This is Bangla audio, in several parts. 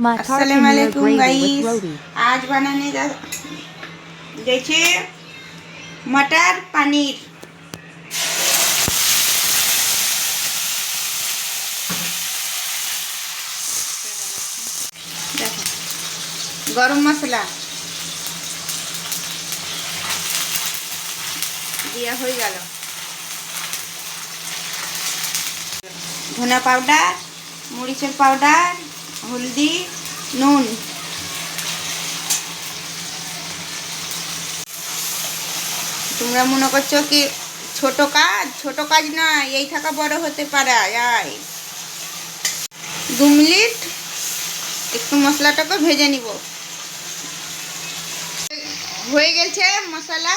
अस्सलाम वालेकुम गाइस। आज बनाने जैसे मटर पनीर। गरम मसला दिया हो गल, धनिया पाउडार, मरीचेर पाउडार, हल्दी, নুন। তোমরা মনে করছো কি ছোট কাজ না, এই থাকা বড় হতে পারে। 2 মিনিট একটু মশলাটাকে ভেজে নিব। হয়ে গেছে মশলা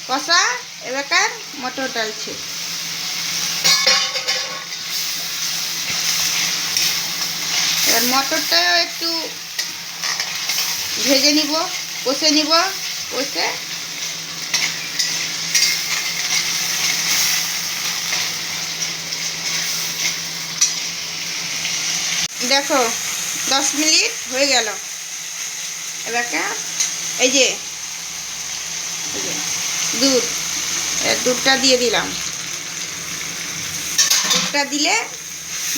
কষা, এবার মটর ডালছি। এবার মটরটাও একটু ভেজে নিব, কষে নিব। কষে দেখো 10 মিনিট হয়ে গেল। এবার এই যে দুধটা দিয়ে দিলাম। দুধটা দিলে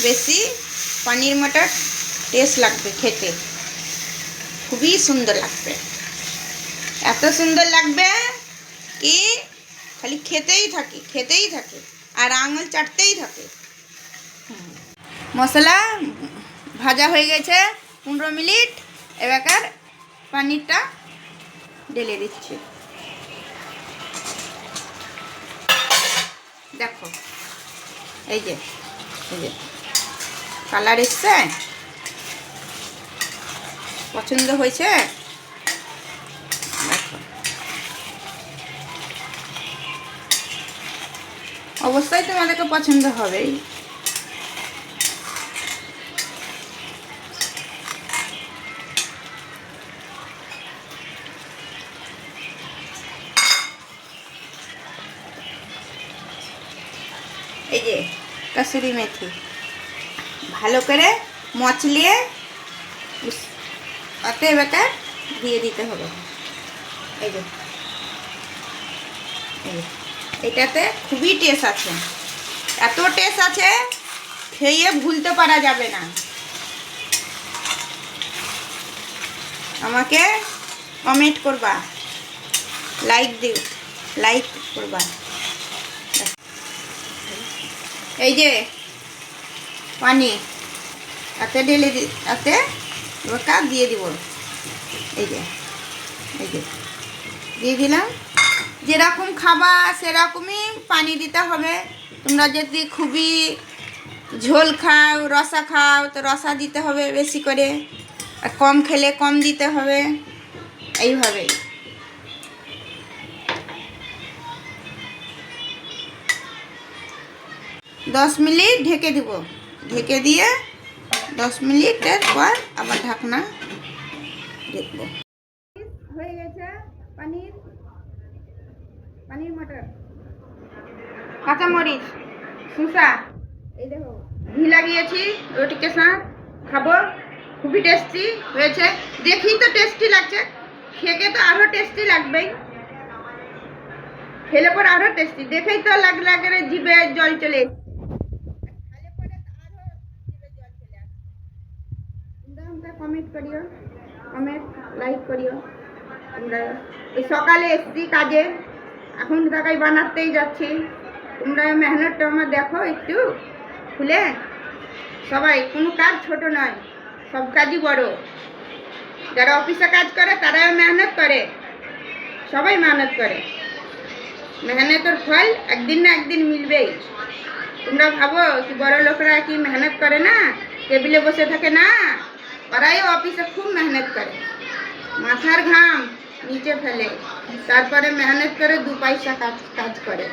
বেশি পনির মটর টেস্ট লাগবে, খেতে খুবই সুন্দর লাগবে। এত সুন্দর লাগবে কি খালি খেতেই থাকে আর আঙুল চাটতেই থাকে। মশলা ভাজা হয়ে গেছে 15 মিনিট। এবার পনিরটা ঢেলে দিচ্ছি। দেখো এই যে কালার এসছে, পছন্দ হয়েছে। দেখো অবশ্যই তোমাদেরকে পছন্দ হবেই। এই যে কসুরি মেথি ভালো করে মচলিয়ে ওতে বেকার দিয়ে দিতে হবে। এই যে এটাতে খুবই টেস্ট আছে, এত টেস্ট আছে খেয়ে ভুলতে পারা যাবে না। আমাকে কমেন্ট করবা, লাইক করবা। এই যে পানি এতে ঢেলে এতে কাপ দিয়ে দিব। এই যে দিয়ে দিলাম। যেরকম খাবা সেরকমই পানি দিতে হবে। তোমরা যদি খুবই ঝোল খাও, রসা খাও, তো রসা দিতে হবে বেশি করে, আর কম খেলে কম দিতে হবে। এইভাবেই 10 মিনিট ঢেকে দিব। ঢেকে দিয়ে 10 মিনিটের পর আবার ঢাকনা দেখব। হয়ে গেছে পনির মটর, কাঁচামরিচ, শসা, এই দেখো ঘি লাগিয়েছি। রুটিকে সাথ খাবো, খুবই টেস্টি হয়েছে। দেখি তো টেস্টি লাগছে, খেকে তো আরো টেস্টি লাগবেই। খেলে পর আরো টেস্টি, দেখেই তো লাগে জিভে জল চলে। কমেন্ট করিও, লাইক করিও। আমরা এই সকালে এসছি কাজে, এখন টাকায় বানাতেই যাচ্ছি। তোমরা মেহনতটা আমার দেখো একটু খুলে। সবাই কোনো কাজ ছোট নয়, সব কাজই বড়। যারা অফিসে কাজ করে তারাও মেহনত করে, সবাই মেহনত করে। মেহনতের ফল একদিন না একদিন মিলবেই। তোমরা ভাবো কি বড় লোকরা কি মেহনত করে না, টেবিলে বসে থাকে না? ওরাই অফিসে খুব মেহনত করে, মাথার ঘাম নিচে ফেলে, তারপরে মেহনত করে 2 পয়সা কাজ করে।